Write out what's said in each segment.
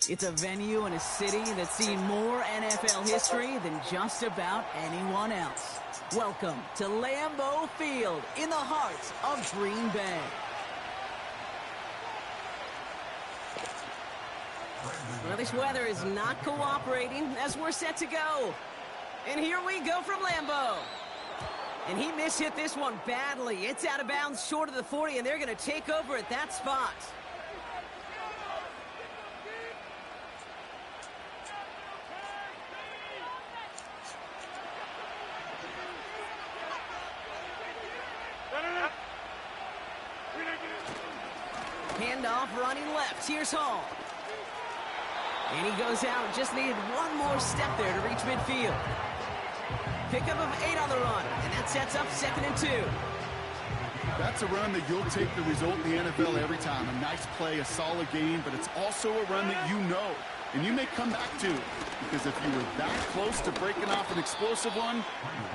It's a venue and a city that's seen more NFL history than just about anyone else. Welcome to Lambeau Field in the heart of Green Bay. Well, this weather is not cooperating as we're set to go. And here we go from Lambeau. And he mishit this one badly. It's out of bounds short of the 40, and they're going to take over at that spot. Handoff running left. Here's Hall. And he goes out. Just needed one more step there to reach midfield. Pickup of 8 on the run. And that sets up 2nd and 2. That's a run that you'll take the result in the NFL every time. A nice play, a solid game, but it's also a run that you know and you may come back to. Because if you were that close to breaking off an explosive one,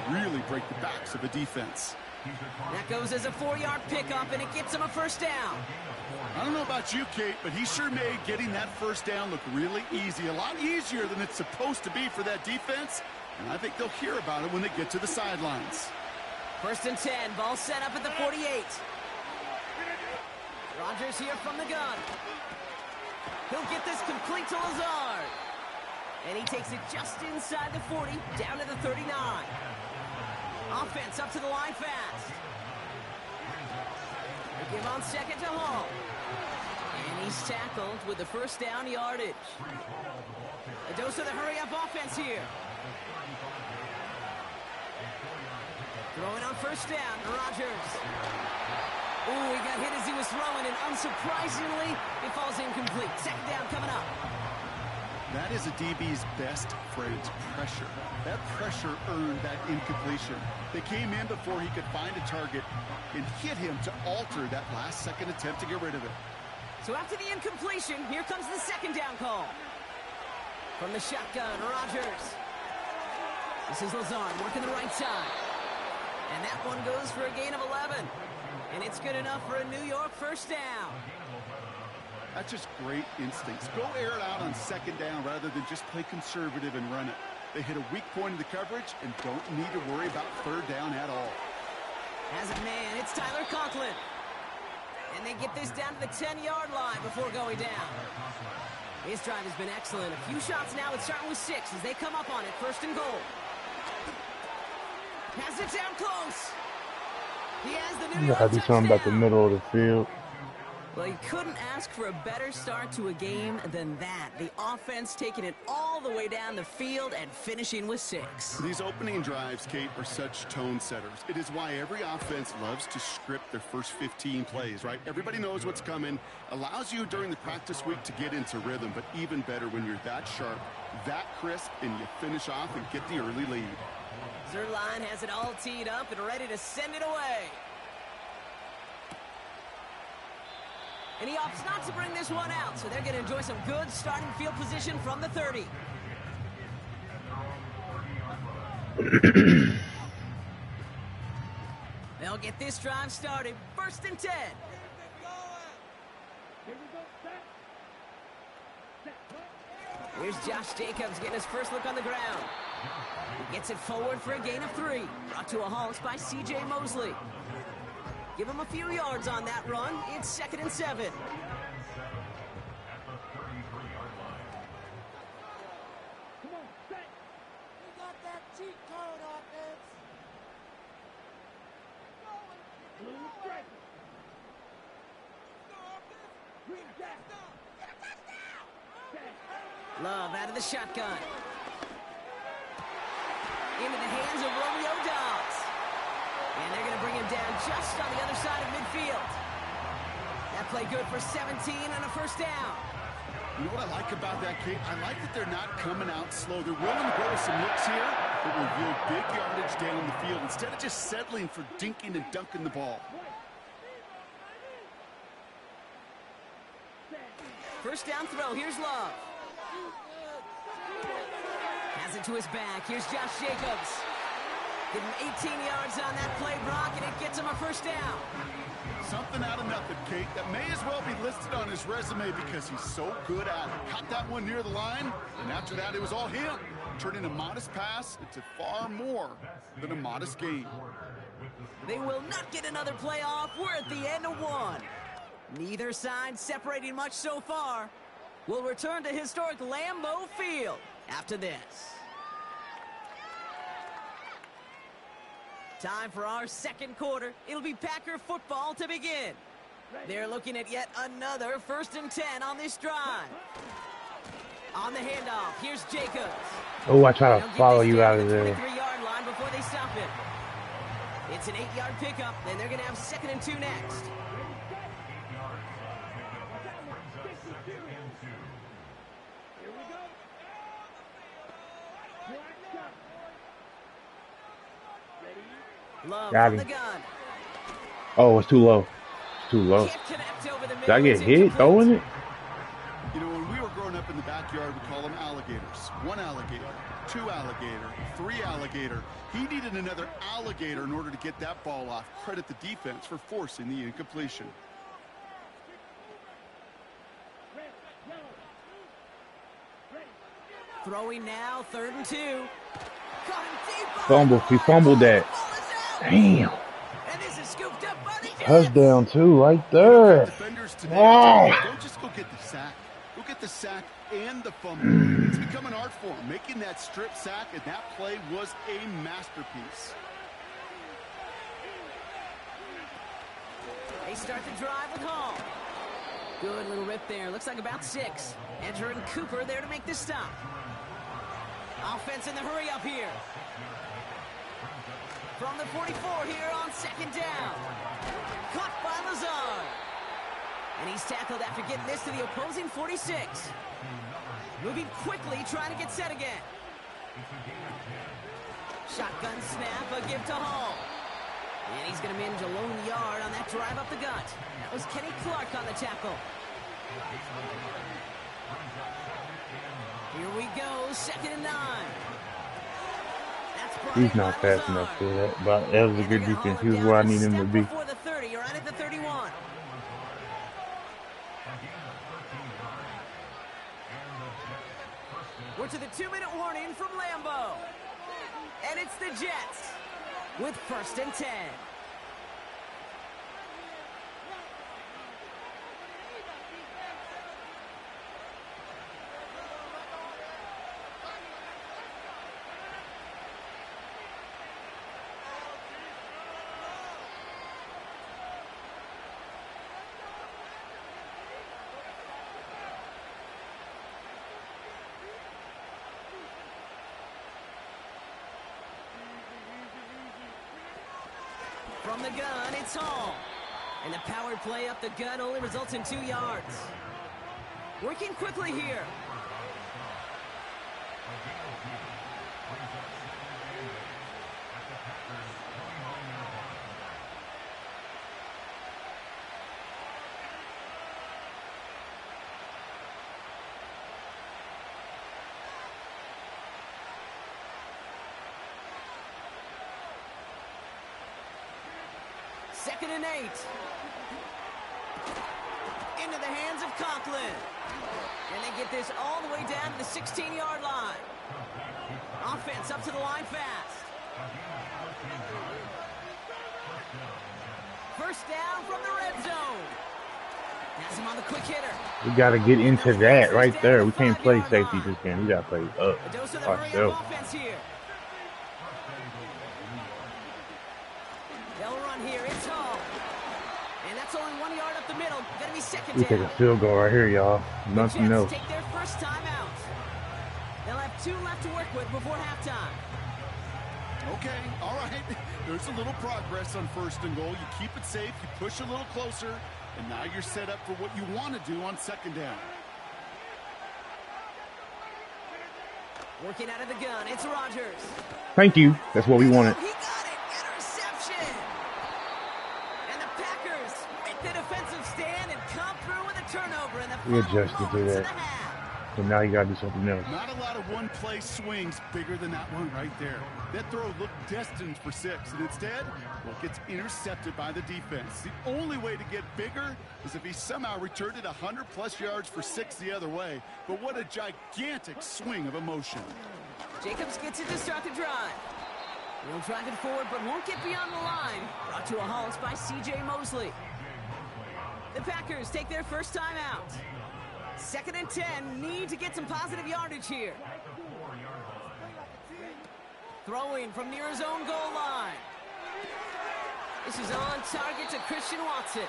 you really break the backs of a defense. That goes as a 4-yard pickup, and it gets him a first down. I don't know about you, Kate, but he sure made getting that first down look really easy. A lot easier than it's supposed to be for that defense. And I think they'll hear about it when they get to the sidelines. 1st and 10. Ball set up at the 48. Rodgers here from the gun. He'll get this complete to Lazard. And he takes it just inside the 40, down to the 39. Offense up to the line fast. They give on 2nd to Hall. And he's tackled with the first down yardage. A dose of the hurry-up offense here. Throwing on 1st down, Rodgers. Ooh, he got hit as he was throwing, and unsurprisingly, it falls incomplete. 2nd down coming up. That is a DB's best phrase, pressure. That pressure earned that incompletion. They came in before he could find a target and hit him to alter that last-second attempt to get rid of it. So after the incompletion, here comes the 2nd down call. From the shotgun, Rodgers. This is Lazard working the right side. And that one goes for a gain of 11. And it's good enough for a New York first down. That's just great instincts. Go air it out on 2nd down rather than just play conservative and run it. They hit a weak point in the coverage and don't need to worry about 3rd down at all. Has it man, it's Tyler Conklin. And they get this down to the 10-yard line before going down. His drive has been excellent. A few shots now, it's starting with 6 as they come up on it. 1st and goal. Has it down close. He has the New York touchdown. About the middle of the field. Well, you couldn't ask for a better start to a game than that. The offense taking it all the way down the field and finishing with 6. These opening drives, Kate, are such tone setters. It is why every offense loves to script their first 15 plays, right? Everybody knows what's coming. Allows you during the practice week to get into rhythm, but even better when you're that sharp, that crisp, and you finish off and get the early lead. Zerline has it all teed up and ready to send it away. And he opts not to bring this one out, so they're going to enjoy some good starting field position from the 30. They'll get this drive started. 1st and 10. Here's Josh Jacobs getting his first look on the ground. He gets it forward for a gain of 3. Brought to a halt by C.J. Mosley. Give him a few yards on that run. It's 2nd and 7. Love out of the shotgun. Into the hands of Romeo Dobbs. And they're going to bring him down just on the other side of midfield. That play good for 17 and a 1st down. You know what I like about that, Kate? I like that they're not coming out slow. They're willing to go with some looks here that will yield big yardage down the field instead of just settling for dinking and dunking the ball. 1st down throw. Here's Love. Has it to his back. Here's Josh Jacobs. Give him 18 yards on that play, Brock, and it gets him a 1st down. Something out of nothing, Kate. That may as well be listed on his resume because he's so good at it. Caught that one near the line, and after that, it was all him. Turning a modest pass into far more than a modest gain. They will not get another play off. We're at the end of 1. Neither side separating much so far. We'll return to historic Lambeau Field after this. Time for our 2nd quarter. It'll be Packer football to begin. They're looking at yet another 1st and 10 on this drive. On the handoff, here's Jacobs. Oh, I try to follow you out of there. 23-yard line before they stop it. It's an 8-yard pickup, and they're going to have 2nd and 2 next. Love Got from him. the gun. Oh, it's too low. It's too low. Can't connect over the Did I middle. get It's hit incomplete. throwing it? You know, when we were growing up in the backyard, we call them alligators. 1 alligator, 2 alligator, 3 alligator. He needed another alligator in order to get that ball off. Credit the defense for forcing the incompletion. Throwing now, 3rd and 2. Caught him deep. Fumble. He fumbled that. Damn. And this is scooped up by the Jets. Touchdown, too, right there. Defenders today, Oh. don't just go get the sack. Go get the sack and the fumble. It's become an art form. Making that strip sack, and that play was a masterpiece. They start the drive with Hall. Good little rip there. Looks like about 6. Edger and Cooper there to make this stop. Offense in the hurry up here. From the 44 here on 2nd down. Caught by Lazard. And he's tackled after getting this to the opposing 46. Moving quickly, trying to get set again. Shotgun snap, a give to Hall. And he's going to manage a lone yard on that drive up the gut. That was Kenny Clark on the tackle. Here we go, 2nd and 9. He's not fast enough for that, but that was a good defense. He was where I need him to be. Before the 30, right at the 31. We're to the 2-minute warning from Lambeau. And it's the Jets with 1st and 10. From the gun, it's Hall. And the power play up the gut only results in 2 yards. Working quickly here. Second and 8. Into the hands of Conklin. And they get this all the way down to the 16-yard line. Offense up to the line fast. First down from the red zone. Pass him on the quick hitter. We got to get into that right there. We can't play safety this game. We got to play up. A dose of the hurry-up offense here. They'll run here. It's Hall. And that's only 1 yard up the middle. Gonna be second We down. take a field goal right here, y'all. Nothing Jets else. take their first time out. They'll have 2 left to work with before halftime. Okay, all right. There's a little progress on first and goal. You keep it safe, you push a little closer, and now you're set up for what you want to do on second down. Working out of the gun, it's Rodgers. Thank you. That's what we wanted. He got it. Interception. And the Packers make the defensive stand and come through with a turnover in the We final adjusted to moments of that. the half. So now you got to do something else. Not a lot of one-play swings bigger than that one right there. That throw looked destined for 6, and instead, well, it gets intercepted by the defense. The only way to get bigger is if he somehow returned it 100-plus yards for 6 the other way. But what a gigantic swing of emotion. Jacobs gets it to start the drive. He'll drive it forward, but won't get beyond the line. Brought to a halt by C.J. Mosley. The Packers take their first time out. Second and 10, need to get some positive yardage here. Throwing from near his own goal line. This is on target to Christian Watson.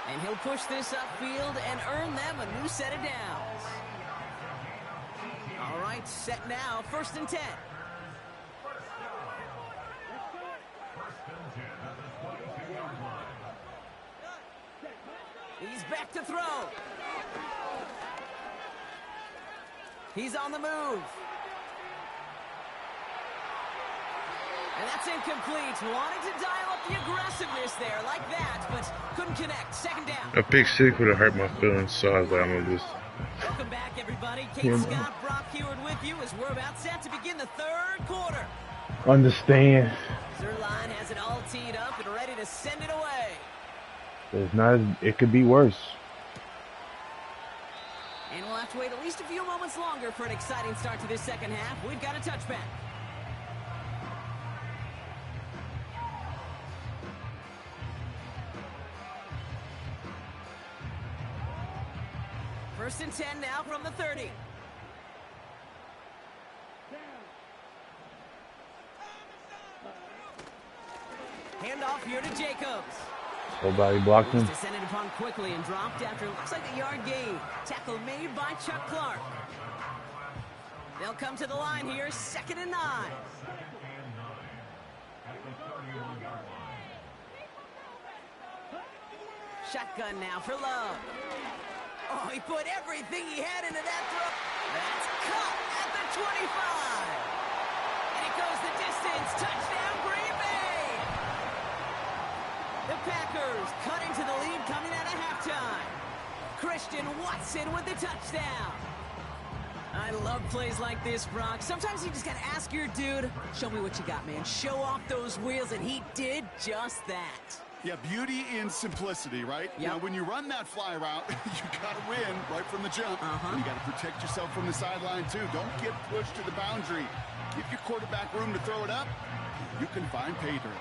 And he'll push this upfield and earn them a new set of downs. All right, set now, first and 10. He's back to throw. He's on the move. And that's incomplete. Wanted to dial up the aggressiveness there like that, but couldn't connect. Second down. A pick six would have hurt my feelings, so I was like, I'm going to just... Welcome back, everybody. Kate Scott, Brock Heward with you as we're about set to begin the third quarter. Understand. Zerline has it all teed up and ready to send it away. It's not... It could be worse. And we'll have to wait at least a few moments longer for an exciting start to this second half. We've got a touchback. First and 10 now from the 30. Handoff here to Jacobs. Nobody blocked him. He's descended upon quickly and dropped after looks like a yard gain. Tackle made by Chuck Clark. They'll come to the line here, second and 9. Shotgun now for Love. Oh, he put everything he had into that throw. That's caught at the 25. And it goes the distance. Touchdown, Green Bay. The Packers cut into the lead coming out of halftime. Christian Watson with the touchdown. I love plays like this, Brock. Sometimes you just got to ask your dude, show me what you got, man. Show off those wheels, and he did just that. Yeah, beauty in simplicity, right? Yep. Now, when you run that fly route, you got to win right from the jump. And you got to protect yourself from the sideline, too. Don't get pushed to the boundary. Give your quarterback room to throw it up. You can find pay dirt.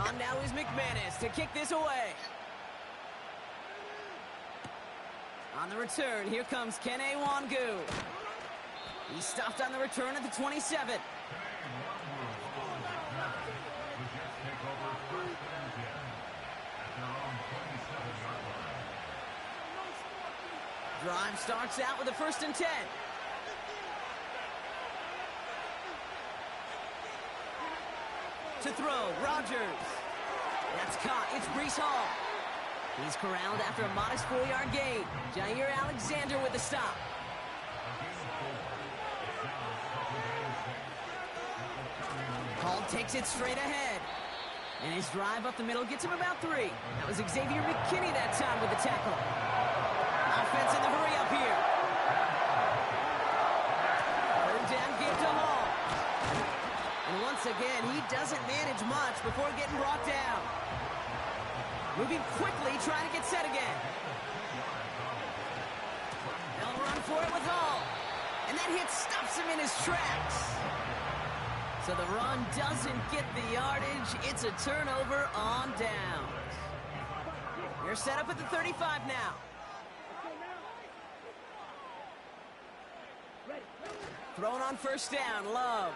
On now is McManus to kick this away. On the return, here comes Kene Wangu. He stopped on the return at the 27. Drive starts out with a first and 10. To throw, Rodgers. it's Breece Hall. He's corralled after a modest 4-yard gain. Jair Alexander with the stop. Hall takes it straight ahead. And his drive up the middle gets him about 3. That was Xavier McKinney that time with the tackle. Offense in the hurry up here. Third down give to Hall. And once again, he doesn't manage much before getting brought down. Moving quickly, trying to get set again. They'll run for it with Hall. And that hit stops him in his tracks. So the run doesn't get the yardage. It's a turnover on downs. You're set up at the 35 now. Thrown on first down, Love.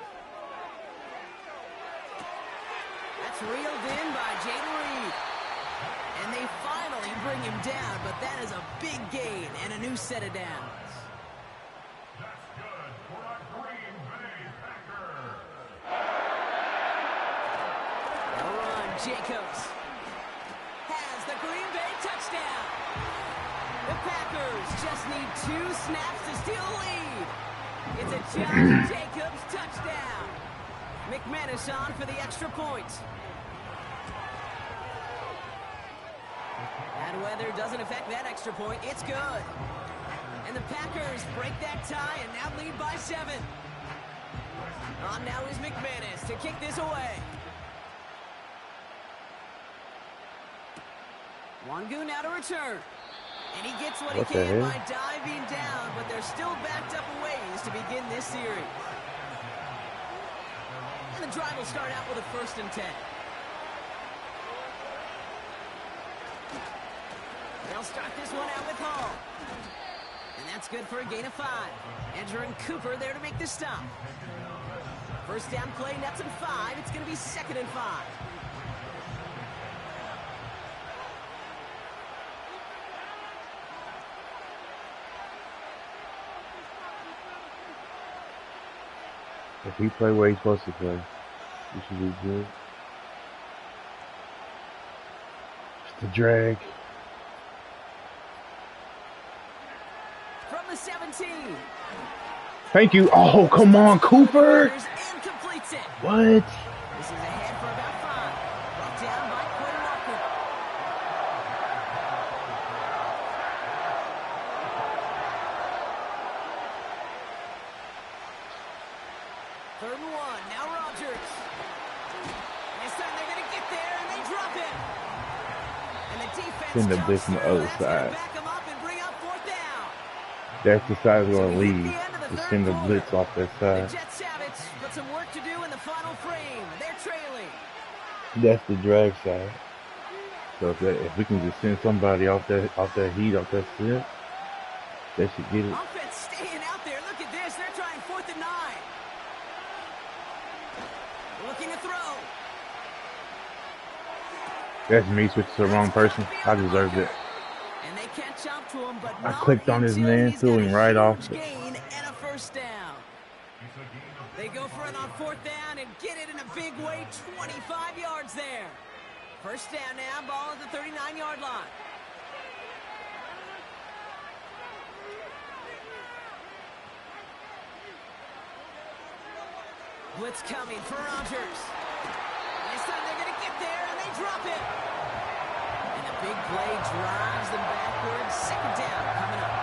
That's reeled in by Jayden Reed. And they finally bring him down, but that is a big gain and a new set of downs. The run, Jacobs has the Green Bay touchdown. The Packers just need 2 snaps to steal a lead. It's a Josh Jacobs touchdown. McManus on for the extra point. Bad weather doesn't affect that extra point. It's good. And the Packers break that tie and now lead by 7. On now is McManus to kick this away. Wangu now to return. And he gets what he can by diving down, but they're still backed up a ways to begin this series. And the drive will start out with a 1st and 10. They'll start this one out with Hall. And that's good for a gain of 5. Edger and Cooper there to make the stop. First down play, nets and 5. It's going to be 2nd and 5. If he play where he's supposed to play, he should be good. Just a drag. From the 17. Thank you. Oh, come on, Cooper. What? This is ahead for about 5. Brought down by Quinn Walker. Third and 1. Now Rodgers. This time they're going to get there, and they drop him. And the defense Send the blitz on the other side. back him up and bring up 4th down. That's the side we're going to leave. To send the blitz off that side. The Jets have it, but some work to do in the final frame. They're trailing. That's the drag side. So if we can just send somebody off that heat, off that slip, they should get it. Offense staying out there. Look at this. They're trying 4th and 9. Looking to throw. That's me switching to the wrong person. I deserved it. And they can't jump to him, but I clicked on his man, threw him right off. Gain and a first down. They go for it on 4th down and get it in a big way. 25 yards there. First down now, ball at the 39-yard line. Blitz coming for Rodgers. This time they're going to get there, and they drop it. And the big play drives them backwards. 2nd down coming up.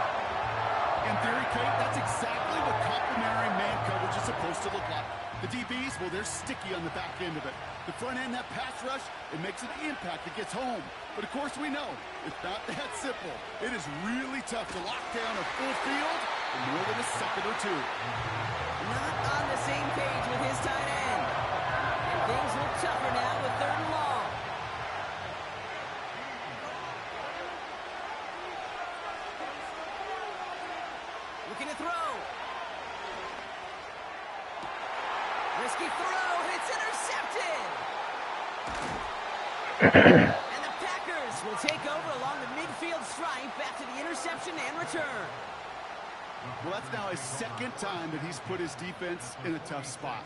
In theory, Kate, that's exactly what complementary man coverage is supposed to look like. The DBs, well, they're sticky on the back end of it. The front end, that pass rush, it makes an impact. It gets home. But, of course, we know it's not that simple. It is really tough to lock down a full field in more than a second or 2. Not on the same page with his tight end. And things look tougher now with 3rd and long. Looking to throw. Risky throw, and it's intercepted. And the Packers will take over along the midfield stripe after the interception and return. Well, that's now his 2nd time that he's put his defense in a tough spot.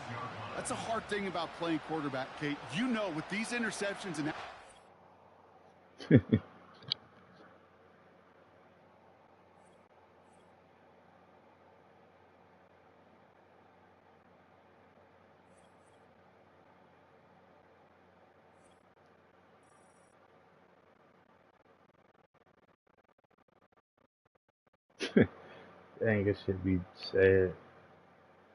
That's a hard thing about playing quarterback, Kate. You know, with these interceptions and Dang, it should be sad.